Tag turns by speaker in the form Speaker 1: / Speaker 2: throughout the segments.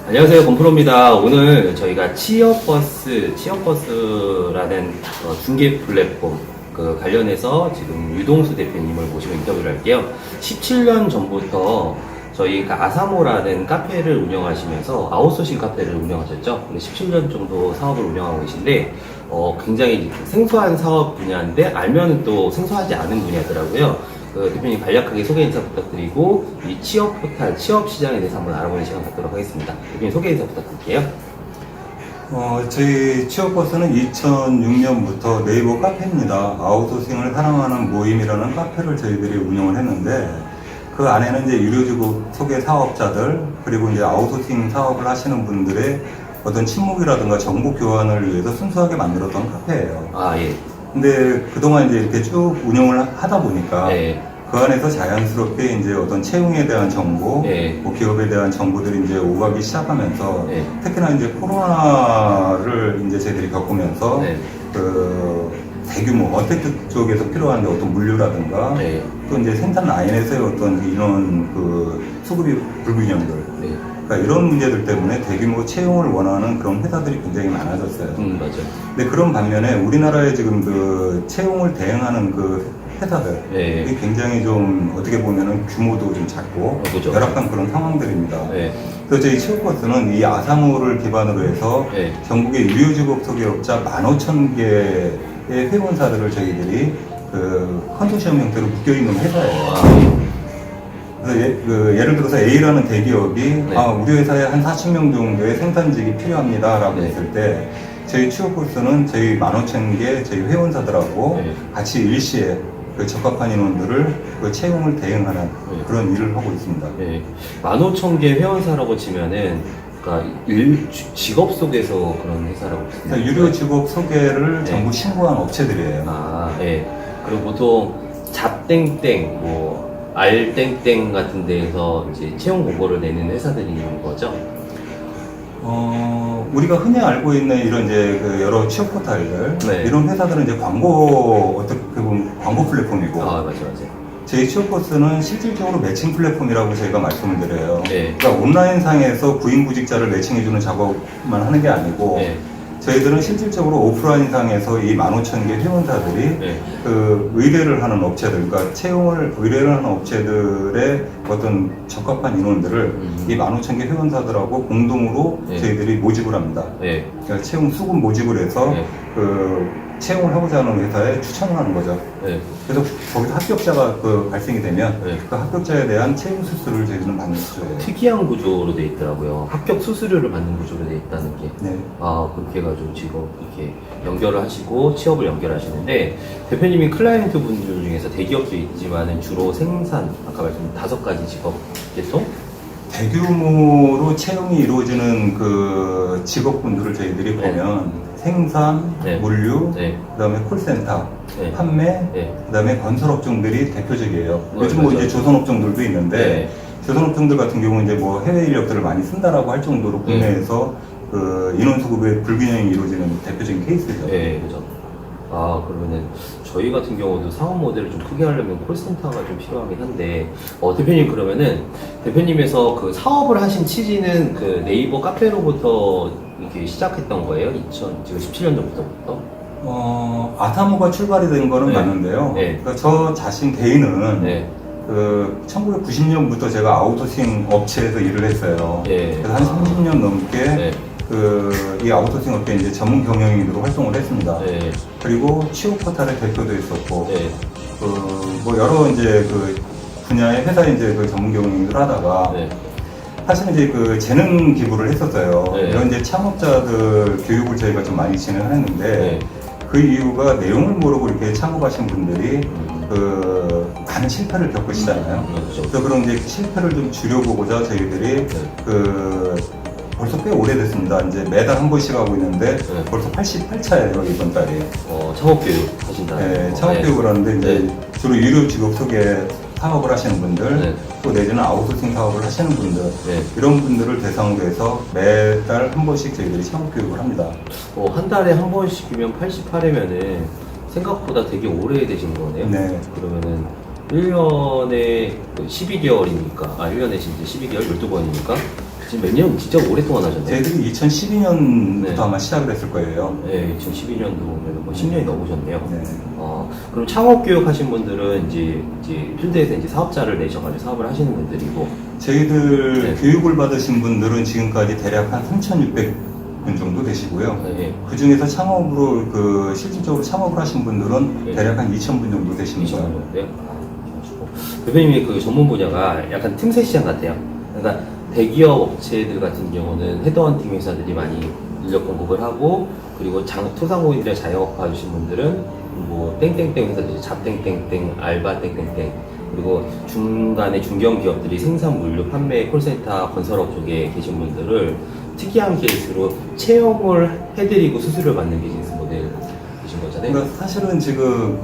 Speaker 1: 안녕하세요, 건프로입니다. 오늘 저희가 취업버스라는 중개 플랫폼 관련해서 지금 유동수 대표님을 모시고 인터뷰를 할게요. 17년 전부터 저희가 아사모라는 카페를 운영하시면서 아웃소싱 카페를 운영하셨죠. 근데 17년 정도 사업을 운영하고 계신데 굉장히 생소한 사업 분야인데 알면 또 생소하지 않은 분야더라고요. 대표님 간략하게 소개 인사 부탁드리고 이 취업 포탈, 취업 시장에 대해서 한번 알아보는 시간 갖도록 하겠습니다. 대표님 소개 인사 부탁드릴게요.
Speaker 2: 저희 취업버스는 2006년부터 네이버 카페입니다. 아웃소싱을 사랑하는 모임이라는 카페를 저희들이 운영을 했는데 그 안에는 이제 유료주급 소개 사업자들 그리고 이제 아웃소싱 사업을 하시는 분들의 어떤 친목이라든가 정보 교환을 위해서 순수하게 만들었던 카페예요.
Speaker 1: 아, 예.
Speaker 2: 근데 그동안 이제 이렇게 쭉 운영을 하다 보니까
Speaker 1: 네.
Speaker 2: 그 안에서 자연스럽게 이제 어떤 채용에 대한 정보,
Speaker 1: 네.
Speaker 2: 뭐 기업에 대한 정보들이 이제 오가기 시작하면서
Speaker 1: 네.
Speaker 2: 특히나 이제 코로나를 이제 저희들이 겪으면서
Speaker 1: 네.
Speaker 2: 그 대규모 어택트 쪽에서 필요한 어떤 물류라든가
Speaker 1: 네.
Speaker 2: 또 이제 생산 라인에서의 어떤 이런 그 수급이 불균형들
Speaker 1: 네.
Speaker 2: 그러니까 이런 문제들 때문에 대규모 채용을 원하는 그런 회사들이 굉장히 많아졌어요.
Speaker 1: 맞아요.
Speaker 2: 근데 그런 반면에 우리나라의 지금 그 채용을 대행하는 그 회사들이
Speaker 1: 네.
Speaker 2: 굉장히 좀 어떻게 보면은 규모도 좀 작고
Speaker 1: 그죠.
Speaker 2: 열악한 그런 상황들입니다.
Speaker 1: 네.
Speaker 2: 그래서 저희 취업버스는 이 아사모를 기반으로 해서
Speaker 1: 네.
Speaker 2: 전국의 유료직업 소개업자 15,000개의 회원사들을 저희들이 그 컨소시엄 형태로 묶여있는 회사예요.
Speaker 1: 아,
Speaker 2: 그래서 예를 들어서 A라는 대기업이
Speaker 1: 네.
Speaker 2: 우리 회사에 한 40명 정도의 생산직이 필요합니다 라고
Speaker 1: 네.
Speaker 2: 했을 때 저희 취업버스는 저희 15,000개 저희 회원사들하고
Speaker 1: 네.
Speaker 2: 같이 일시에 그 적합한 인원들을 그 채용을 대응하는
Speaker 1: 네.
Speaker 2: 그런 일을 하고 있습니다.
Speaker 1: 네. 15,000개 회원사라고 치면은 그러니까 직업 속에서 그런 회사라고
Speaker 2: 그래서
Speaker 1: 보시면
Speaker 2: 유료 직업 소개를
Speaker 1: 네.
Speaker 2: 전부 신고한 업체들이에요.
Speaker 1: 아, 예. 그리고 보통 잡땡땡, 알땡땡 같은 데에서 이제 채용 공고를 내는 회사들이 있는 거죠?
Speaker 2: 우리가 흔히 알고 있는 이런 이제 그 여러 취업 포털들
Speaker 1: 네.
Speaker 2: 이런 회사들은 이제 어떻게 보면 광고 플랫폼이고
Speaker 1: 아, 맞아요.
Speaker 2: 저희 취업버스는 실질적으로 매칭 플랫폼이라고 저희가 말씀을 드려요.
Speaker 1: 네.
Speaker 2: 그러니까 온라인상에서 구인구직자를 매칭해주는 작업만 하는 게 아니고
Speaker 1: 네.
Speaker 2: 저희들은 실질적으로 오프라인상에서 이 15,000개 회원사들이
Speaker 1: 네.
Speaker 2: 그 의뢰를 하는 업체들, 그러니까 채용을 의뢰를 하는 업체들의 어떤 적합한 인원들을 이 15,000개 회원사들하고 공동으로
Speaker 1: 네.
Speaker 2: 저희들이 모집을 합니다.
Speaker 1: 네.
Speaker 2: 그러니까 채용 수급 모집을 해서
Speaker 1: 네.
Speaker 2: 그 채용을 하고자 하는 회사에 추천을 하는 거죠.
Speaker 1: 네.
Speaker 2: 그래서 거기서 합격자가 발생이 되면
Speaker 1: 네.
Speaker 2: 그 합격자에 대한 채용 수수료를 저희들은 받는 수예요.
Speaker 1: 특이한 구조로 돼 있더라고요. 합격 수수료를 받는 구조로 돼 있다는 게.
Speaker 2: 네.
Speaker 1: 아, 그렇게 해가지고 직업 이렇게 연결을 하시고 취업을 연결하시는데 대표님이 클라이언트 분들 중에서 대기업도 있지만은 주로 생산, 아까 말씀드린 5가지 직업 계통?
Speaker 2: 대규모로 채용이 이루어지는 그 직업군들을 저희들이
Speaker 1: 네.
Speaker 2: 보면 생산,
Speaker 1: 네.
Speaker 2: 물류,
Speaker 1: 네.
Speaker 2: 그다음에 콜센터,
Speaker 1: 네.
Speaker 2: 판매,
Speaker 1: 네.
Speaker 2: 그다음에 건설업종들이 대표적이에요.
Speaker 1: 네,
Speaker 2: 요즘 뭐
Speaker 1: 맞아요.
Speaker 2: 이제 조선업종들도 있는데
Speaker 1: 네.
Speaker 2: 조선업종들 같은 경우는 이제 뭐 해외 인력들을 많이 쓴다라고 할 정도로 국내에서 그 인원 수급의 불균형이 이루어지는 대표적인 케이스죠.
Speaker 1: 네, 그죠. 아, 그러면은 저희 같은 경우도 상업 모델을 좀 크게 하려면 콜센터가 좀 필요하긴 한데, 대표님 그러면은 대표님에서 그 사업을 하신 취지는 그 네이버 카페로부터 이렇게 시작했던 거예요? 지금 17년 전부터?
Speaker 2: 아사모가 출발이 된 거는
Speaker 1: 네.
Speaker 2: 맞는데요.
Speaker 1: 네.
Speaker 2: 그러니까 저 자신 개인은
Speaker 1: 네.
Speaker 2: 그 1990년부터 제가 아웃소싱 업체에서 일을 했어요.
Speaker 1: 네.
Speaker 2: 그래서 한 30년 넘게
Speaker 1: 네.
Speaker 2: 이 아웃소싱 업계 이제 전문 경영인으로 활동을 했습니다.
Speaker 1: 네.
Speaker 2: 그리고 취업 포탈의 대표도 했었고,
Speaker 1: 네.
Speaker 2: 뭐 여러 이제 그 분야의 회사에 이제 그 전문 경영인을 하다가
Speaker 1: 네.
Speaker 2: 사실 이제 그 재능 기부를 했었어요.
Speaker 1: 네.
Speaker 2: 이런 이제 창업자들 교육을 저희가 좀 많이 진행했는데
Speaker 1: 네.
Speaker 2: 그 이유가 내용을 모르고 이렇게 창업하신 분들이 그 많은 실패를 겪으시잖아요.
Speaker 1: 그렇죠.
Speaker 2: 그래서 그런 이제 실패를 좀 줄여보고자 저희들이 그 벌써 꽤 오래됐습니다. 이제 매달 한 번씩 하고 있는데
Speaker 1: 네.
Speaker 2: 벌써 88차예요 이번 달이.
Speaker 1: 창업교육 하신다.
Speaker 2: 네, 창업교육을 하는데 이제
Speaker 1: 네.
Speaker 2: 주로 유료 직업 소개 사업을 하시는 분들,
Speaker 1: 네.
Speaker 2: 또 내지는 아웃소싱 사업을 하시는 분들,
Speaker 1: 네.
Speaker 2: 이런 분들을 대상으로 해서 매달 한 번씩 저희들이 창업교육을 합니다.
Speaker 1: 한 달에 한 번씩이면 88회면은 생각보다 되게 오래 되신 거네요.
Speaker 2: 네.
Speaker 1: 그러면은 1년에 12개월이니까, 1년에 이제 12개월, 12번이니까 지금 몇 년 진짜 오랫동안 하셨네요.
Speaker 2: 저희들이 2012년부터
Speaker 1: 네.
Speaker 2: 아마 시작을 했을 거예요.
Speaker 1: 네, 2012년도면 뭐 10년이 넘으셨네요.
Speaker 2: 네.
Speaker 1: 그럼 창업 교육 하신 분들은 이제 필드에서 이제 사업자를 내셔가지고 사업을 하시는 분들이고.
Speaker 2: 저희들
Speaker 1: 네.
Speaker 2: 교육을 받으신 분들은 지금까지 대략 한 3,600분 정도 되시고요.
Speaker 1: 네.
Speaker 2: 그 중에서 창업으로 실질적으로 창업을 하신 분들은
Speaker 1: 네.
Speaker 2: 대략 한 2,000분 정도 되십니다.
Speaker 1: 네. 대표님의 그 전문 분야가 약간 틈새 시장 같아요. 그러니까 대기업 업체들 같은 경우는 헤드헌팅 회사들이 많이 인력 공급을 하고, 그리고 소상공인들의 자영업 하시는 분들은 뭐 땡땡땡 회사들, 잡땡땡땡, 알바 땡땡땡, 그리고 중간에 중견 기업들이 생산, 물류, 판매, 콜센터, 건설업 쪽에 계신 분들을 특이한 케이스로 채용을 해드리고 수수료를 받는 비즈니스 모델이신 거잖아요.
Speaker 2: 그러니까 사실은 지금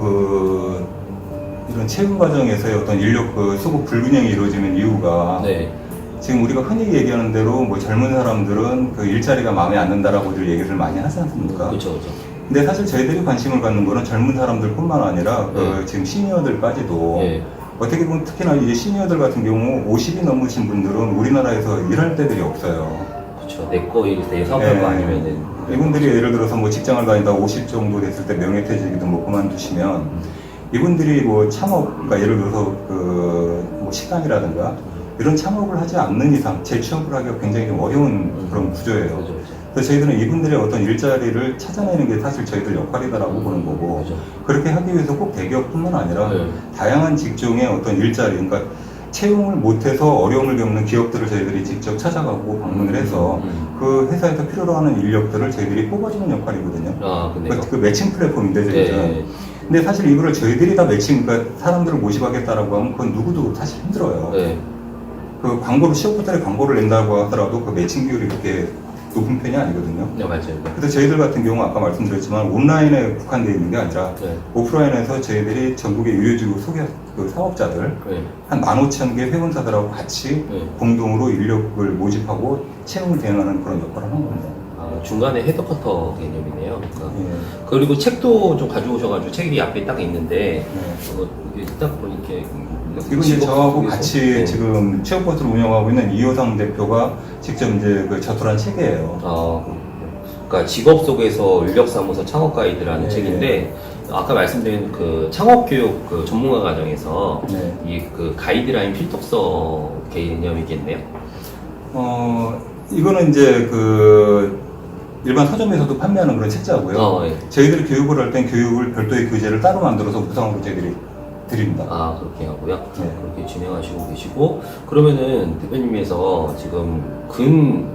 Speaker 2: 이런 채용 과정에서의 어떤 인력 수급 불균형이 이루어지는 이유가
Speaker 1: 네.
Speaker 2: 지금 우리가 흔히 얘기하는 대로 뭐 젊은 사람들은 그 일자리가 마음에 안 든다라고들 얘기를 많이 하지 않습니까?
Speaker 1: 그렇죠, 그렇죠.
Speaker 2: 근데 사실 저희들이 관심을 갖는 거는 젊은 사람들뿐만 아니라
Speaker 1: 네.
Speaker 2: 지금 시니어들까지도
Speaker 1: 네.
Speaker 2: 어떻게 보면 특히나 이제 시니어들 같은 경우 50이 넘으신 분들은 우리나라에서 일할 때들이 없어요.
Speaker 1: 그렇죠. 내거 일, 내 사업할
Speaker 2: 네.
Speaker 1: 거 아니면은.
Speaker 2: 이분들이 예를 들어서 뭐 직장을 다니다 50 정도 됐을 때 명예퇴직이든 뭐 그만두시면 이분들이 뭐 창업, 그러니까 예를 들어서 뭐 시간이라든가 이런 창업을 하지 않는 이상 재취업을 하기가 굉장히 좀 어려운 그런 구조예요.
Speaker 1: 그렇죠, 그렇죠.
Speaker 2: 그래서 저희들은 이분들의 어떤 일자리를 찾아내는 게 사실 저희들 역할이다라고 보는 거고,
Speaker 1: 그렇죠.
Speaker 2: 그렇게 하기 위해서 꼭 대기업뿐만 아니라
Speaker 1: 네.
Speaker 2: 다양한 직종의 어떤 일자리, 그러니까 채용을 못해서 어려움을 겪는 기업들을 저희들이 직접 찾아가고 방문을 해서 그 회사에서 필요로 하는 인력들을 저희들이 뽑아주는 역할이거든요.
Speaker 1: 아, 근데요.
Speaker 2: 그 매칭 플랫폼인데 저희들은.
Speaker 1: 네.
Speaker 2: 근데 사실 이거를 저희들이 다 매칭, 그러니까 사람들을 모집하겠다라고 하면 그건 누구도 사실 힘들어요.
Speaker 1: 네.
Speaker 2: 그 광고를, 취업 포털에 광고를 낸다고 하더라도 그 매칭 비율이 그렇게 높은 편이 아니거든요.
Speaker 1: 네, 맞아요.
Speaker 2: 그래서 저희들 같은 경우 아까 말씀드렸지만 온라인에 국한되어 있는 게 아니라
Speaker 1: 네.
Speaker 2: 오프라인에서 저희들이 전국의 유효지구 소개 사업자들
Speaker 1: 네.
Speaker 2: 한 15,000개 회원사들하고 같이
Speaker 1: 네.
Speaker 2: 공동으로 인력을 모집하고 채용을 대행하는 그런 역할을 하는 겁니다.
Speaker 1: 아, 중간에 헤드쿼터 개념이네요. 그러니까.
Speaker 2: 예.
Speaker 1: 그리고 책도 좀 가져오셔가지고 책이 앞에 딱 있는데,
Speaker 2: 네.
Speaker 1: 이게 딱 보니까
Speaker 2: 이건 이제 저하고
Speaker 1: 속에서.
Speaker 2: 같이
Speaker 1: 네.
Speaker 2: 지금 취업버스를 운영하고 있는 이호상 대표가 직접 이제 저술한 책이에요.
Speaker 1: 그러니까 직업 속에서 인력사무소 창업 가이드라는
Speaker 2: 네.
Speaker 1: 책인데, 아까 말씀드린 그 창업교육 그 전문가 과정에서
Speaker 2: 네.
Speaker 1: 이 그 가이드라인 필독서 개념이겠네요.
Speaker 2: 이거는 이제 일반 서점에서도 판매하는 그런 책자고요.
Speaker 1: 예.
Speaker 2: 저희들이 교육을 할 땐 교육을 별도의 교재를 따로 만들어서 구성하고 저희들이 드립니다.
Speaker 1: 아, 그렇게 하고요.
Speaker 2: 네.
Speaker 1: 그렇게 진행하시고 계시고, 그러면은 대표님께서 지금 근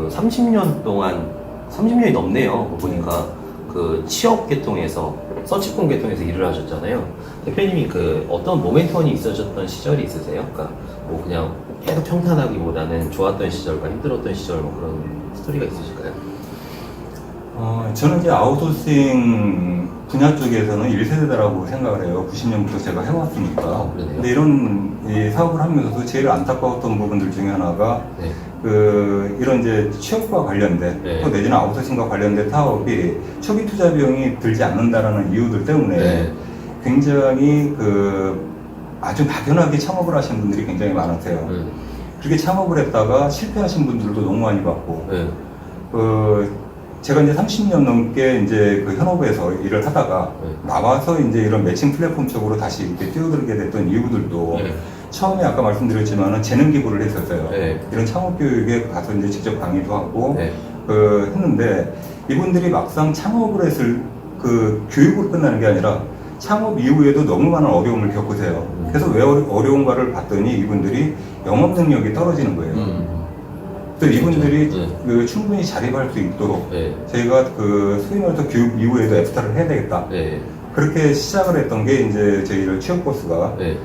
Speaker 1: 30년 동안, 30년이 넘네요. 보니까 그 취업 계통에서, 서치콘 계통에서 일을 하셨잖아요. 대표님이 어떤 모멘텀이 있으셨던 시절이 있으세요? 그러니까 뭐 그냥 계속 평탄하기보다는 좋았던 시절과 힘들었던 시절 뭐 그런 스토리가 있으실까요?
Speaker 2: 저는 이제 아웃소싱 분야 쪽에서는 1세대라고 생각을 해요. 90년부터 제가 해왔으니까.
Speaker 1: 그러네요.
Speaker 2: 근데 이런 이 사업을 하면서도 제일 안타까웠던 부분들 중에 하나가
Speaker 1: 네.
Speaker 2: 이런 이제 취업과 관련된
Speaker 1: 네.
Speaker 2: 또 내지는 아웃소싱과 관련된 사업이 초기 투자 비용이 들지 않는다라는 이유들 때문에
Speaker 1: 네.
Speaker 2: 굉장히 아주 막연하게 창업을 하신 분들이 굉장히 많으세요. 그렇게 창업을 했다가 실패하신 분들도 너무 많이 봤고,
Speaker 1: 네.
Speaker 2: 제가 이제 30년 넘게 이제 현업에서 일을 하다가
Speaker 1: 네.
Speaker 2: 나와서 이제 이런 매칭 플랫폼 쪽으로 다시 이렇게 뛰어들게 됐던 이유들도
Speaker 1: 네.
Speaker 2: 처음에 아까 말씀드렸지만은 재능 기부를 했었어요.
Speaker 1: 네.
Speaker 2: 이런 창업 교육에 가서 이제 직접 강의도 하고
Speaker 1: 네.
Speaker 2: 했는데 이분들이 막상 창업을 했을 교육으로 끝나는 게 아니라 창업 이후에도 너무 많은 어려움을 겪으세요. 그래서 왜 어려운가를 봤더니 이분들이 영업 능력이 떨어지는 거예요. 또 이분들이 충분히 자립할 수 있도록
Speaker 1: 네.
Speaker 2: 저희가 소위 말해서 교육 이후에도 애프터를 해야 되겠다.
Speaker 1: 네.
Speaker 2: 그렇게 시작을 했던 게 이제 저희를 취업버스가
Speaker 1: 네.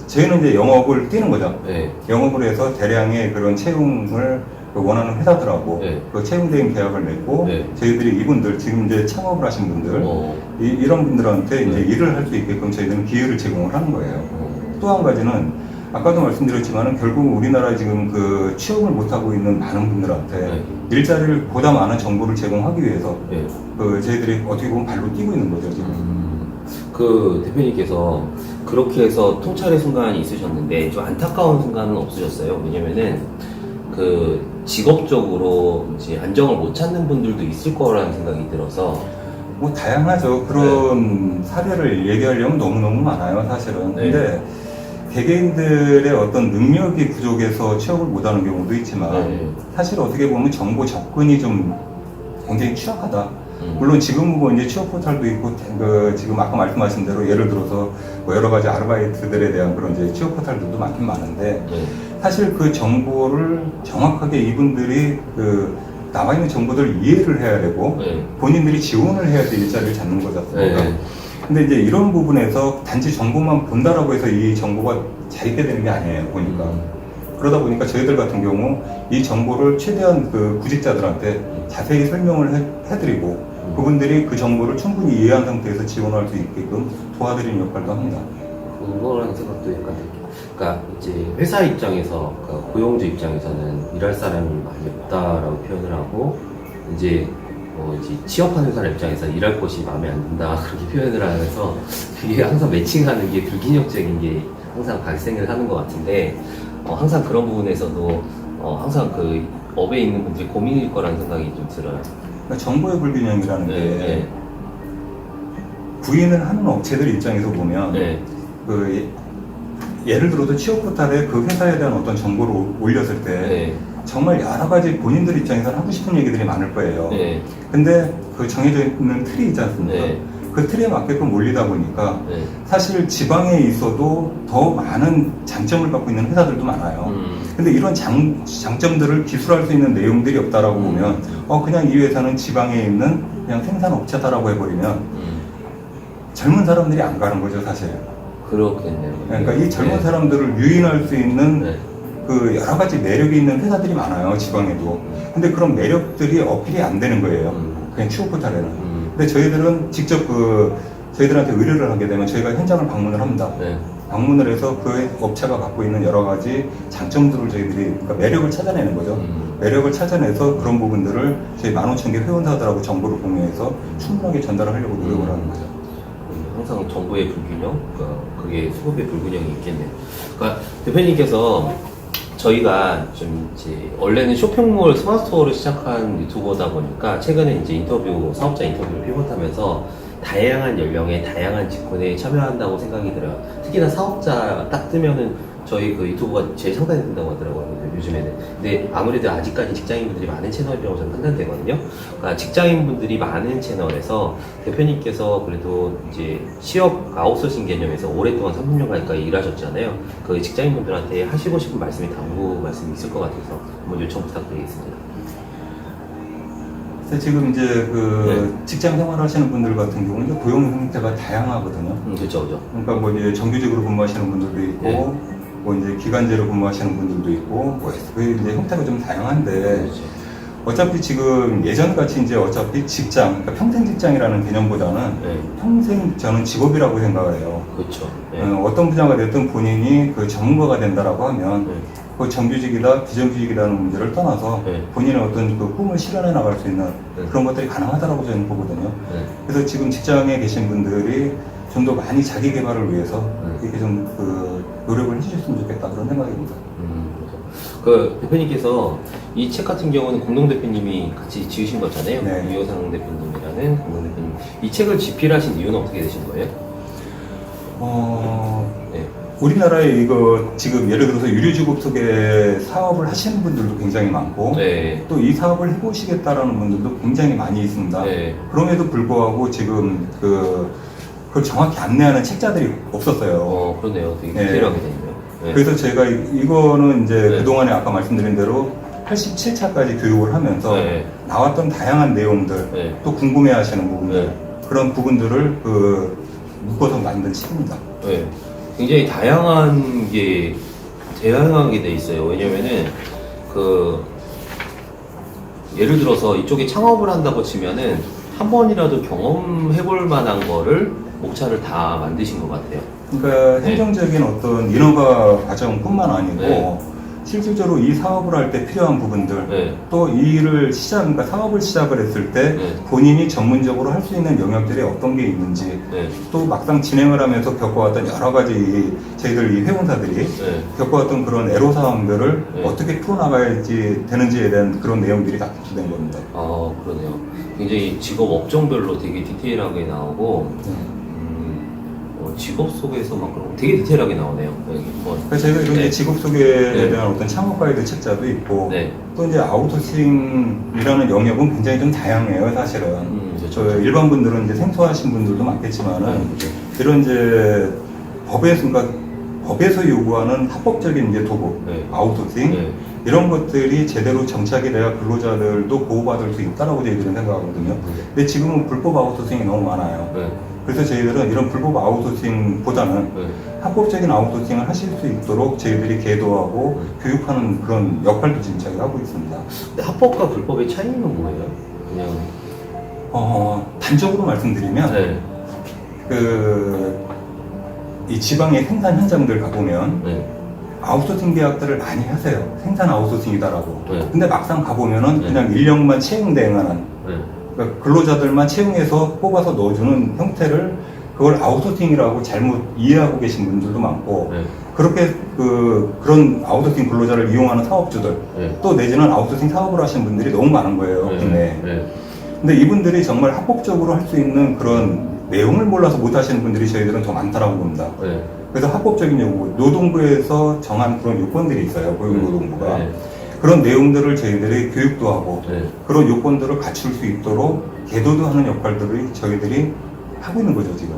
Speaker 2: 저희는 이제 영업을 뛰는 거죠.
Speaker 1: 네.
Speaker 2: 영업을 해서 대량의 그런 채용을 원하는 회사들하고
Speaker 1: 네.
Speaker 2: 채용 대행 계약을 맺고
Speaker 1: 네.
Speaker 2: 저희들이 이분들 지금 이제 창업을 하신 분들 이런 분들한테 이제 일을 할 수 있게끔 저희들은 기회를 제공을 하는 거예요. 또 한 가지는 아까도 말씀드렸지만은 결국 우리나라 지금 취업을 못하고 있는 많은 분들한테
Speaker 1: 네.
Speaker 2: 일자리를 보다 많은 정보를 제공하기 위해서
Speaker 1: 네.
Speaker 2: 저희들이 어떻게 보면 발로 뛰고 있는 거죠 지금.
Speaker 1: 대표님께서 그렇게 해서 통찰의 순간이 있으셨는데 좀 안타까운 순간은 없으셨어요? 왜냐면은 그 직업적으로 이제 안정을 못 찾는 분들도 있을 거라는 생각이 들어서
Speaker 2: 뭐 다양하죠. 그런 사례를 얘기하려면 너무너무 많아요, 사실은.
Speaker 1: 네.
Speaker 2: 근데 개개인들의 어떤 능력이 부족해서 취업을 못하는 경우도 있지만
Speaker 1: 네.
Speaker 2: 사실 어떻게 보면 정보 접근이 좀 굉장히 취약하다.
Speaker 1: 음.
Speaker 2: 물론 지금은 뭐 이제 취업 포털도 있고 지금 아까 말씀하신 대로 예를 들어서 뭐 여러 가지 아르바이트들에 대한 그런 이제 취업 포털들도 많긴 많은데
Speaker 1: 네.
Speaker 2: 사실 그 정보를 정확하게 이분들이 나와 있는 정보들을 이해를 해야 되고
Speaker 1: 네.
Speaker 2: 본인들이 지원을 해야 될 일자리를 찾는 거지 않습니까?
Speaker 1: 네.
Speaker 2: 근데 이제 이런 부분에서 단지 정보만 본다라고 해서 이 정보가 잘 있게 되는 게 아니에요, 보니까. 그러다 보니까 저희들 같은 경우 이 정보를 최대한 그 구직자들한테 자세히 설명을 해드리고 그분들이 그 정보를 충분히 이해한 상태에서 지원할 수 있게끔 도와드리는 역할도 합니다.
Speaker 1: 그거라는 생각도 약간 들게요. 그러니까 이제 회사 입장에서, 그러니까 고용주 입장에서는 일할 사람이 많이 없다라고 표현을 하고, 이제 이제 취업하는 사람 입장에서 일할 곳이 마음에 안 든다 그렇게 표현을 하면서 그게 항상 매칭하는 게 불균형적인 게 항상 발생을 하는 것 같은데, 항상 그런 부분에서도 항상 그 업에 있는 분들이 고민일 거라는 생각이 좀 들어요.
Speaker 2: 그러니까 정보의 불균형이라는
Speaker 1: 네,
Speaker 2: 게
Speaker 1: 네.
Speaker 2: 구인을 하는 업체들 입장에서 보면
Speaker 1: 네.
Speaker 2: 예를 들어서 취업 포털에 그 회사에 대한 어떤 정보를 올렸을 때
Speaker 1: 네.
Speaker 2: 정말 여러 가지 본인들 입장에서는 하고 싶은 얘기들이 많을 거예요.
Speaker 1: 네.
Speaker 2: 근데 그 정해져 있는 틀이 있지 않습니까?
Speaker 1: 네.
Speaker 2: 그 틀에 맞게끔 올리다 보니까
Speaker 1: 네.
Speaker 2: 사실 지방에 있어도 더 많은 장점을 갖고 있는 회사들도 많아요. 근데 이런 장점들을 기술할 수 있는 내용들이 없다라고 보면 그냥 이 회사는 지방에 있는 그냥 생산업체다라고 해버리면 젊은 사람들이 안 가는 거죠, 사실.
Speaker 1: 그렇겠네요.
Speaker 2: 그러니까 이 젊은
Speaker 1: 네.
Speaker 2: 사람들을 유인할 수 있는
Speaker 1: 네.
Speaker 2: 그 여러 가지 매력이 있는 회사들이 많아요, 지방에도. 근데 그런 매력들이 어필이 안 되는 거예요. 그냥 취업 포털에는. 근데 저희들은 직접 저희들한테 의뢰를 하게 되면 저희가 현장을 방문을 합니다.
Speaker 1: 네.
Speaker 2: 방문을 해서 그 업체가 갖고 있는 여러 가지 장점들을 저희들이, 그러니까 매력을 찾아내는 거죠. 매력을 찾아내서 그런 부분들을 저희 15,000개 회원사들하고 정보를 공유해서 충분하게 전달을 하려고 노력을 하는 거죠.
Speaker 1: 항상 정보의 불균형, 그게 수급의 불균형이 있겠네요. 그러니까 대표님께서 저희가 좀 이제 원래는 쇼핑몰 스마트스토어를 시작한 유튜버다 보니까 최근에 이제 사업자 인터뷰를 피벗하면서 다양한 연령의 다양한 직군에 참여한다고 생각이 들어요. 특히나 사업자 딱 뜨면은 저희 그 유튜브가 제일 상단에 뜬다고 하더라고요, 요즘에는. 근데 아무래도 아직까지 직장인분들이 많은 채널이라고 저는 판단되거든요. 그러니까 직장인분들이 많은 채널에서 대표님께서 그래도 이제 취업 아웃소싱 개념에서 오랫동안 30년 가까이 일하셨잖아요. 그 직장인분들한테 하시고 싶은 말씀이 당부 말씀이 있을 것 같아서 한번 요청 부탁드리겠습니다.
Speaker 2: 그래서 지금 이제 직장 생활하시는 분들 같은 경우는 이제 고용 형태가 다양하거든요.
Speaker 1: 그렇죠.
Speaker 2: 그러니까 뭐 이제 정규직으로 근무하시는 분들도 있고,
Speaker 1: 네.
Speaker 2: 뭐 이제 기간제로 근무하시는 분들도 있고, 뭐 이제 형태가 좀 다양한데,
Speaker 1: 그렇죠.
Speaker 2: 어차피 지금 예전같이 이제 어차피 직장, 그러니까 평생 직장이라는 개념보다는
Speaker 1: 네.
Speaker 2: 평생 저는 직업이라고 생각을 해요.
Speaker 1: 그렇죠. 네.
Speaker 2: 어떤 분야가 됐든 본인이 그 전문가가 된다라고 하면
Speaker 1: 네.
Speaker 2: 그 정규직이다, 비정규직이라는 문제를 떠나서
Speaker 1: 네.
Speaker 2: 본인의 어떤 그 꿈을 실현해 나갈 수 있는
Speaker 1: 네.
Speaker 2: 그런 것들이 가능하다라고 저는 보거든요.
Speaker 1: 네.
Speaker 2: 그래서 지금 직장에 계신 분들이 좀 더 많이 자기 개발을 위해서
Speaker 1: 네.
Speaker 2: 이렇게 좀 노력을 해주셨으면 좋겠다 그런 생각입니다.
Speaker 1: 그 대표님께서 이 책 같은 경우는 공동 대표님이 같이 지으신 거잖아요.
Speaker 2: 네.
Speaker 1: 유효상 대표님이라는 공동 대표님. 이 책을 집필하신 이유는 어떻게 되신 거예요? 네.
Speaker 2: 우리나라에 이거 지금 예를 들어서 유료주급 속에 사업을 하시는 분들도 굉장히 많고
Speaker 1: 네.
Speaker 2: 또 이 사업을 해보시겠다라는 분들도 굉장히 많이 있습니다.
Speaker 1: 네.
Speaker 2: 그럼에도 불구하고 지금 그걸 정확히 안내하는 책자들이 없었어요.
Speaker 1: 그러네요. 되게
Speaker 2: 네.
Speaker 1: 디테일하게 되네요. 네.
Speaker 2: 그래서 제가 이거는 이제
Speaker 1: 네.
Speaker 2: 그동안에 아까 말씀드린 대로 87차까지 교육을 하면서
Speaker 1: 네.
Speaker 2: 나왔던 다양한 내용들,
Speaker 1: 네.
Speaker 2: 또 궁금해 하시는 부분들,
Speaker 1: 네.
Speaker 2: 그런 부분들을 묶어서 만든 책입니다.
Speaker 1: 네. 굉장히 다양하게 돼 있어요. 왜냐면은 예를 들어서 이쪽에 창업을 한다고 치면은 한 번이라도 경험해볼 만한 거를 목차를 다 만드신 것 같아요.
Speaker 2: 그러니까
Speaker 1: 네.
Speaker 2: 행정적인 어떤 인허가 과정뿐만 아니고
Speaker 1: 네.
Speaker 2: 실질적으로 이 사업을 할 때 필요한 부분들,
Speaker 1: 네.
Speaker 2: 또 이 일을 그러니까 사업을 시작을 했을 때
Speaker 1: 네.
Speaker 2: 본인이 전문적으로 할 수 있는 영역들이 어떤 게 있는지,
Speaker 1: 네.
Speaker 2: 또 막상 진행을 하면서 겪어왔던 여러 가지 저희들 이 회원사들이
Speaker 1: 네.
Speaker 2: 겪어왔던 그런 애로사항들을
Speaker 1: 네.
Speaker 2: 어떻게 풀어나가야지 되는지에 대한 그런 내용들이 다 기초된 겁니다.
Speaker 1: 아, 그러네요. 굉장히 직업 업종별로 되게 디테일하게 나오고, 직업 속에서만 그런 되게 디테일하게 나오네요. 여기 뭐.
Speaker 2: 그래서 저희가 이런
Speaker 1: 네.
Speaker 2: 직업 소개에
Speaker 1: 네.
Speaker 2: 대한 어떤 창업 가이드 책자도 있고,
Speaker 1: 네.
Speaker 2: 또 이제 아우트소싱이라는 영역은 굉장히 좀 다양해요, 사실은.
Speaker 1: 그렇죠.
Speaker 2: 저 일반 분들은 이제 생소하신 분들도 많겠지만은,
Speaker 1: 그렇죠.
Speaker 2: 이런 이제 그러니까 법에서 요구하는 합법적인 이제 도구,
Speaker 1: 네.
Speaker 2: 아웃소싱,
Speaker 1: 네.
Speaker 2: 이런 것들이 제대로 정착이 돼야 근로자들도 보호받을 수 있다라고 저희들은 생각하거든요. 근데 지금은 불법 아웃소싱이 너무 많아요.
Speaker 1: 네.
Speaker 2: 그래서 저희들은 이런 불법 아웃소싱보다는
Speaker 1: 네.
Speaker 2: 합법적인 아웃소싱을 하실 수 있도록 저희들이 계도하고 교육하는 그런 역할도 지금 저희가 하고 있습니다.
Speaker 1: 근데 합법과 불법의 차이는 뭐예요? 그냥.
Speaker 2: 단적으로 말씀드리면,
Speaker 1: 네.
Speaker 2: 이 지방의 생산 현장들 가보면,
Speaker 1: 네.
Speaker 2: 아웃소싱 계약들을 많이 하세요. 생산 아웃소싱이다라고.
Speaker 1: 네.
Speaker 2: 근데 막상 가보면은
Speaker 1: 네.
Speaker 2: 그냥 인력만 채용 대행하는,
Speaker 1: 네.
Speaker 2: 그러니까 근로자들만 채용해서 뽑아서 넣어주는 형태를 그걸 아웃소싱이라고 잘못 이해하고 계신 분들도 많고,
Speaker 1: 네.
Speaker 2: 그렇게 그런 아웃소싱 근로자를 이용하는 사업주들,
Speaker 1: 네.
Speaker 2: 또 내지는 아웃소싱 사업을 하시는 분들이 너무 많은 거예요,
Speaker 1: 네.
Speaker 2: 국내에.
Speaker 1: 네.
Speaker 2: 근데 이분들이 정말 합법적으로 할 수 있는 그런 내용을 몰라서 못 하시는 분들이 저희들은 더 많다라고 봅니다.
Speaker 1: 네.
Speaker 2: 그래서 합법적인 요구, 노동부에서 정한 그런 요건들이 있어요, 고용노동부가.
Speaker 1: 네.
Speaker 2: 그런 내용들을 저희들이 교육도 하고,
Speaker 1: 네.
Speaker 2: 그런 요건들을 갖출 수 있도록 계도도 하는 역할들을 저희들이 하고 있는 거죠, 지금.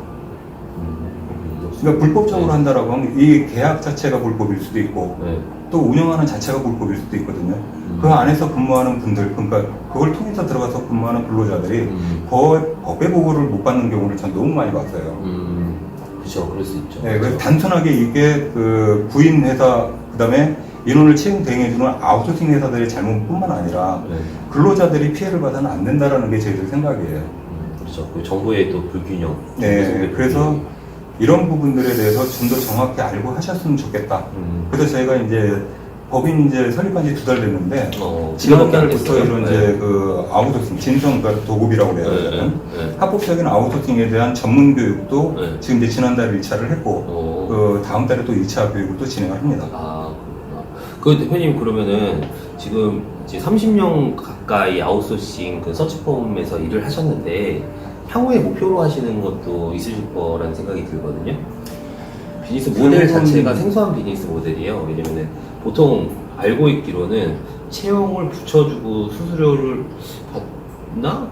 Speaker 2: 그러니까 불법적으로
Speaker 1: 네.
Speaker 2: 한다라고 하면 이 계약 자체가 불법일 수도 있고,
Speaker 1: 네.
Speaker 2: 또 운영하는 자체가 불법일 수도 있거든요. 그 안에서 근무하는 분들, 그러니까 그걸 통해서 들어가서 근무하는 근로자들이 법의 보호를 못 받는 경우를 전 너무 많이 봤어요.
Speaker 1: 그렇죠. 그럴 수 있죠.
Speaker 2: 네, 그래서 단순하게 이게 구인 회사, 그다음에 인원을 채용 대행해주는 아웃소싱 회사들의 잘못뿐만 아니라
Speaker 1: 네.
Speaker 2: 근로자들이 피해를 받아는 안 된다라는 게 저희들 생각이에요.
Speaker 1: 그렇죠. 그 정부의 또 불균형.
Speaker 2: 네, 그래서 이런 부분들에 대해서 좀 더 정확히 알고 하셨으면 좋겠다. 그래서 저희가 이제 법인 이제 설립한 지 2달 됐는데, 지난달부터 이런
Speaker 1: 네.
Speaker 2: 이제 아웃소싱, 진성 도급이라고 그래요.
Speaker 1: 네.
Speaker 2: 저는.
Speaker 1: 네.
Speaker 2: 합법적인 아웃소싱에 대한 전문 교육도
Speaker 1: 네.
Speaker 2: 지금 이제 지난달에 1차를 했고, 다음 달에 또 2차 교육을 또 진행을 합니다.
Speaker 1: 아, 그렇구나. 대표님 그러면은 지금 이제 30년 가까이 아웃소싱 그 서치펌에서 일을 하셨는데 향후에 목표로 하시는 것도 있으실 거라는 생각이 들거든요. 비즈니스 모델 자체가 생소한 비즈니스 모델이에요. 왜냐면은 보통 알고 있기로는 채용을 붙여주고 수수료를 받나?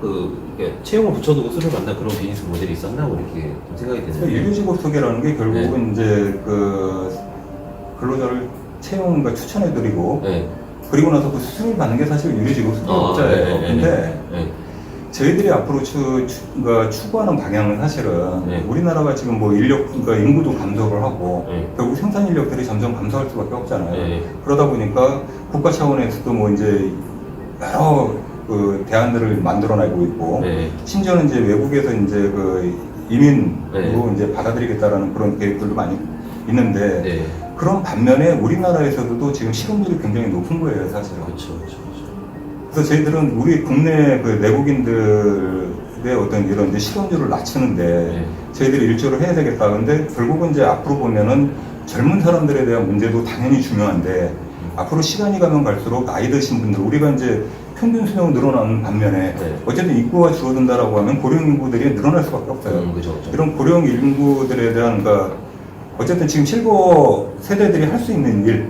Speaker 1: 채용을 붙여두고 수수료를 받나 그런 비즈니스 모델이 있었나? 이렇게 좀 생각이 드는데.
Speaker 2: 유료직업 소개라는 게 결국은 이제 근로자를 채용과 추천해드리고,
Speaker 1: 네.
Speaker 2: 그리고 나서 그 수수료를 받는 게 사실 유료직업 소개업자예요. 근데 저희들이 앞으로 그러니까 추구하는 방향은 사실은
Speaker 1: 네.
Speaker 2: 우리나라가 지금 뭐 그러니까 인구도 감소를 하고
Speaker 1: 네.
Speaker 2: 결국 생산 인력들이 점점 감소할 수밖에 없잖아요.
Speaker 1: 네.
Speaker 2: 그러다 보니까 국가 차원에서도 뭐 이제 여러 대안들을 만들어내고 있고,
Speaker 1: 네.
Speaker 2: 심지어는 이제 외국에서 이제 이민으로
Speaker 1: 네.
Speaker 2: 이제 받아들이겠다라는 그런 계획들도 많이 있는데,
Speaker 1: 네.
Speaker 2: 그런 반면에 우리나라에서도 지금 실업률이 굉장히 높은 거예요, 사실은.
Speaker 1: 그렇죠.
Speaker 2: 그래서 저희들은 우리 국내 내국인들의 어떤 이런 이제 실업률을 낮추는데
Speaker 1: 네.
Speaker 2: 저희들이 일조를 해야 되겠다. 근데 결국은 이제 앞으로 보면은 젊은 사람들에 대한 문제도 당연히 중요한데, 앞으로 시간이 가면 갈수록 나이 드신 분들, 우리가 이제 평균 수명이 늘어나는 반면에
Speaker 1: 네.
Speaker 2: 어쨌든 인구가 줄어든다라고 하면 고령 인구들이 늘어날 수밖에 없어요.
Speaker 1: 그렇죠.
Speaker 2: 이런 고령 인구들에 대한 어쨌든 지금 실버 세대들이 할 수 있는 일,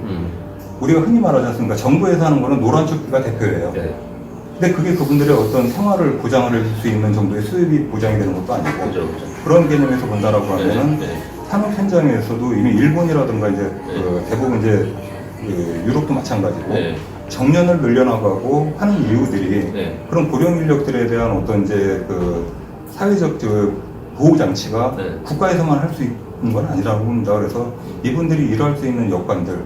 Speaker 2: 우리가 흔히 말하지 않습니까? 정부에서 하는 거는 노란 조끼가 대표예요.
Speaker 1: 네.
Speaker 2: 근데 그게 그분들의 어떤 생활을 보장을 할 수 있는 정도의 수입이 보장이 되는 것도 아니고,
Speaker 1: 그렇죠.
Speaker 2: 그런 개념에서 본다라고 하면은
Speaker 1: 네.
Speaker 2: 산업 현장에서도 이미 일본이라든가 이제 대부분 이제 유럽도 마찬가지고
Speaker 1: 네.
Speaker 2: 정년을 늘려나가고 하는 이유들이
Speaker 1: 네.
Speaker 2: 그런 고령 인력들에 대한 어떤 이제 사회적 보호 장치가
Speaker 1: 네.
Speaker 2: 국가에서만 할 수 있는 건 아니라고 봅니다. 그래서 이분들이 일할 수 있는 여건들,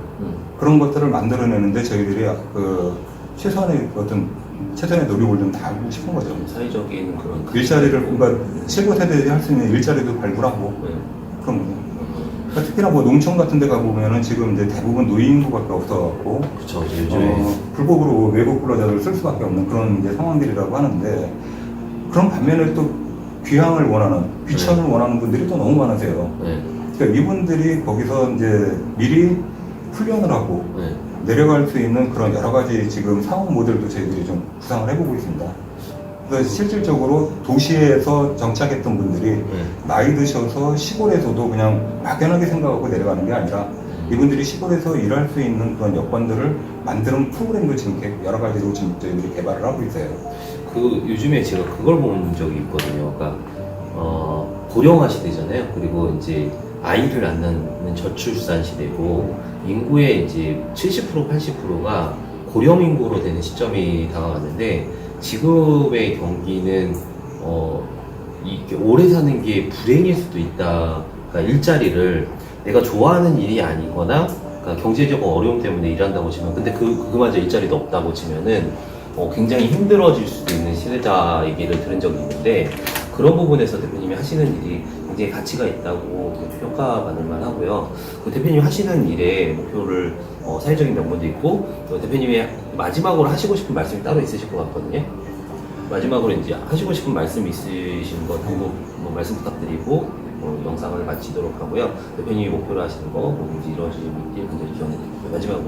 Speaker 2: 그런 것들을 만들어내는데 저희들이 최소한의 노력을 좀 다하고 싶은 거죠.
Speaker 1: 사회적인 그런
Speaker 2: 일자리를, 그러니까 실버 세대들이 할 수 있는 일자리도 발굴하고,
Speaker 1: 네.
Speaker 2: 그런 거죠. 그러니까 특히나 뭐 농촌 같은 데 가보면은 지금 이제 대부분 노인인구밖에 없어갖고,
Speaker 1: 그쵸. 요즘에.
Speaker 2: 불법으로 외국 근로자들을 쓸 수밖에 없는 그런 이제 상황들이라고 하는데, 그런 반면에 또 귀향을 원하는, 귀천을 원하는 분들이 또 너무 많으세요.
Speaker 1: 네.
Speaker 2: 그러니까 이분들이 거기서 이제 미리 훈련을 하고
Speaker 1: 네.
Speaker 2: 내려갈 수 있는 그런 여러 가지 지금 사업 모델도 저희들이 좀 구상을 해보고 있습니다. 그래서 실질적으로 도시에서 정착했던 분들이
Speaker 1: 네.
Speaker 2: 나이 드셔서 시골에서도 그냥 막연하게 생각하고 내려가는 게 아니라 이분들이 시골에서 일할 수 있는 그런 여건들을 만드는 프로그램도 지금 여러 가지로 지금 저희들이 개발을 하고 있어요.
Speaker 1: 그 요즘에 제가 그걸 본 적이 있거든요. 그러니까 고령화 시대잖아요. 그리고 이제 아이를 안 낳는 저출산 시대고 인구의 이제 70% 80%가 고령 인구로 되는 시점이 다가왔는데 지금의 경기는 이렇게 오래 사는 게 불행일 수도 있다. 그러니까 일자리를 내가 좋아하는 일이 아니거나 그러니까 경제적 어려움 때문에 일한다고 치면 근데 그마저 일자리도 없다고 치면은 굉장히 힘들어질 수도 있는 시대다 얘기를 들은 적이 있는데 그런 부분에서 대표님이 하시는 일이 굉장히 가치가 있다고 평가받을 만하고요. 그 대표님이 하시는 일에 목표를 사회적인 명분도 있고 또 대표님이 마지막으로 하시고 싶은 말씀이 따로 있으실 것 같거든요. 마지막으로 이제 하시고 싶은 말씀 있으신 것 한번 말씀 부탁드리고 영상을 마치도록 하고요. 대표님이 목표로 하시는 거 뭐든지 이루어지길 굉장히 기원해드립니다. 마지막으로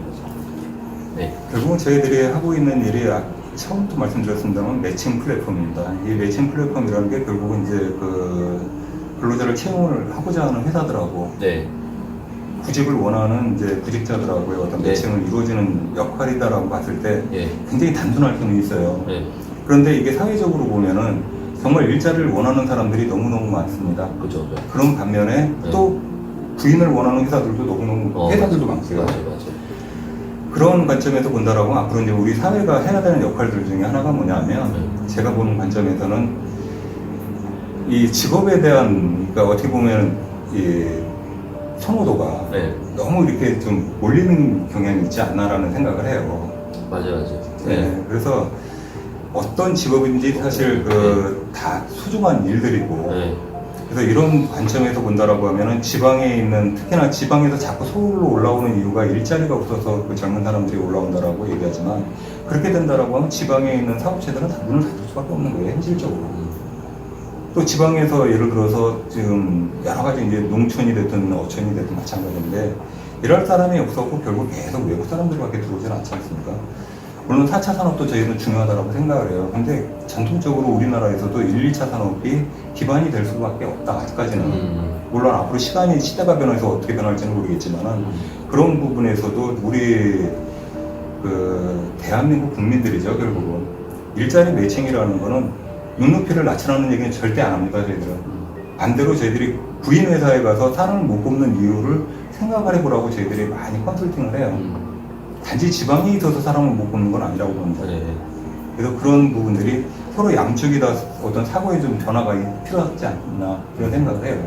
Speaker 1: 네.
Speaker 2: 결국은 저희들이 하고 있는 일이 처음부터 말씀드렸습니다만 매칭 플랫폼입니다. 이 매칭 플랫폼이라는 게 결국은 이제 그 근로자를 채용을 하고자 하는 회사들하고
Speaker 1: 네.
Speaker 2: 구직을 원하는 이제 구직자들하고의 어떤
Speaker 1: 네.
Speaker 2: 매칭을 이루어지는 역할이다라고 봤을 때
Speaker 1: 예.
Speaker 2: 굉장히 단순할 수는 있어요.
Speaker 1: 네.
Speaker 2: 그런데 이게 사회적으로 보면은 정말 일자리를 원하는 사람들이 너무너무 많습니다.
Speaker 1: 그죠.
Speaker 2: 그런 반면에
Speaker 1: 네.
Speaker 2: 또 부인을 원하는 회사들도 너무너무 회사들도 많고요.
Speaker 1: 맞아요.
Speaker 2: 그런 관점에서 본다라고 앞으로 이제 우리 사회가 해야 되는 역할들 중에 하나가 뭐냐면 제가 보는 관점에서는 이 직업에 대한 그러니까 어떻게 보면 이 선호도가
Speaker 1: 네.
Speaker 2: 너무 이렇게 좀 몰리는 경향이 있지 않나라는 생각을 해요.
Speaker 1: 맞아요.
Speaker 2: 네. 그래서 어떤 직업인지 사실 다 소중한 일들이고
Speaker 1: 네.
Speaker 2: 그래서 이런 관점에서 본다라고 하면은 지방에 있는 특히나 지방에서 자꾸 서울로 올라오는 이유가 일자리가 없어서 그 젊은 사람들이 올라온다라고 얘기하지만 그렇게 된다라고 하면 지방에 있는 사업체들은 다 문을 닫을 수밖에 없는 거예요, 현실적으로. 또 지방에서 예를 들어서 지금 여러 가지 이제 농촌이 됐든 어촌이 됐든 마찬가지인데 일할 사람이 없었고 결국 계속 외국 사람들밖에 들어오지는 않지 않습니까? 물론 4차 산업도 저희는 중요하다고 생각을 해요. 근데 전통적으로 우리나라에서도 1, 2차 산업이 기반이 될 수밖에 없다, 아직까지는. 물론 앞으로 시대가 변해서 어떻게 변할지는 모르겠지만 그런 부분에서도 우리 대한민국 국민들이죠, 결국은. 일자리 매칭이라는 거는 눈높이를 낮추라는 얘기는 절대 안 합니다, 저희들은. 반대로 저희들이 부인 회사에 가서 사람을 못 뽑는 이유를 생각을 해보라고 저희들이 많이 컨설팅을 해요. 단지 지방에 있어서 사람을 못 뽑는 건 아니라고 봅니다.
Speaker 1: 네.
Speaker 2: 그래서 그런 부분들이 서로 양쪽이 다 어떤 사고의 좀 변화가 필요하지 않나 그런 생각을 해요.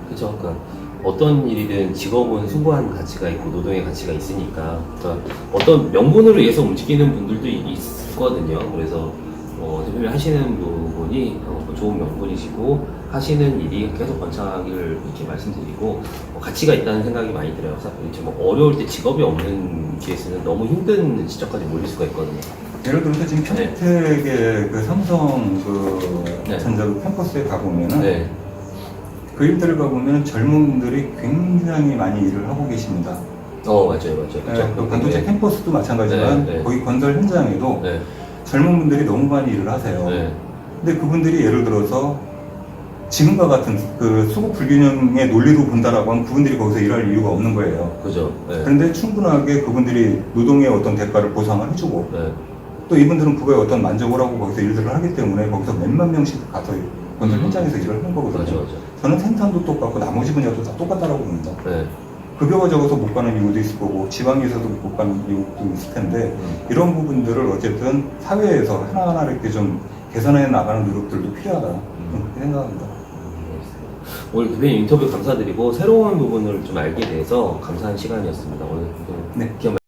Speaker 1: 그렇죠. 그러니까 어떤 일이든 직업은 숭고한 가치가 있고 노동의 가치가 있으니까 그러니까 어떤 명분을 위해서 움직이는 분들도 있거든요. 그래서 대표님 하시는 부분이 좋은 명분이시고 하시는 일이 계속 번창하기를 이렇게 말씀드리고 가치가 있다는 생각이 많이 들어요. 이제 어려울 때 직업이 없는 케이스는 너무 힘든 지점까지 몰릴 수가 있거든요.
Speaker 2: 예를 들어서 지금 평택의 그 삼성 전자 캠퍼스에 가보면은
Speaker 1: 네.
Speaker 2: 그 일들을 가보면 젊은 분들이 굉장히 많이 일을 하고 계십니다.
Speaker 1: 맞아요.
Speaker 2: 네, 또 반도체 캠퍼스도 마찬가지지만
Speaker 1: 네.
Speaker 2: 거기 건설 현장에도
Speaker 1: 네.
Speaker 2: 젊은 분들이 너무 많이 일을 하세요.
Speaker 1: 네.
Speaker 2: 근데 그분들이 예를 들어서 지금과 같은 그 수급 불균형의 논리로 본다라고 하면 그분들이 거기서 일할 이유가 없는 거예요.
Speaker 1: 그죠. 네.
Speaker 2: 그런데 충분하게 그분들이 노동의 어떤 대가를 보상을 해주고
Speaker 1: 네.
Speaker 2: 또 이분들은 그거에 어떤 만족을 하고 거기서 일들을 하기 때문에 거기서 몇만 명씩 가서 건설 현장에서 일을 하는 거거든요.
Speaker 1: 맞아.
Speaker 2: 저는 생산도 똑같고 나머지 분야도 다 똑같다라고 봅니다.
Speaker 1: 네.
Speaker 2: 급여가 적어서 못 가는 이유도 있을 거고 지방에서도 못 가는 이유도 있을 텐데 이런 부분들을 어쨌든 사회에서 하나하나 이렇게 좀 개선해 나가는 노력들도 필요하다 그렇게 생각합니다.
Speaker 1: 오늘 대표님 인터뷰 감사드리고 새로운 부분을 좀 알게 돼서 감사한 시간이었습니다. 오늘 기억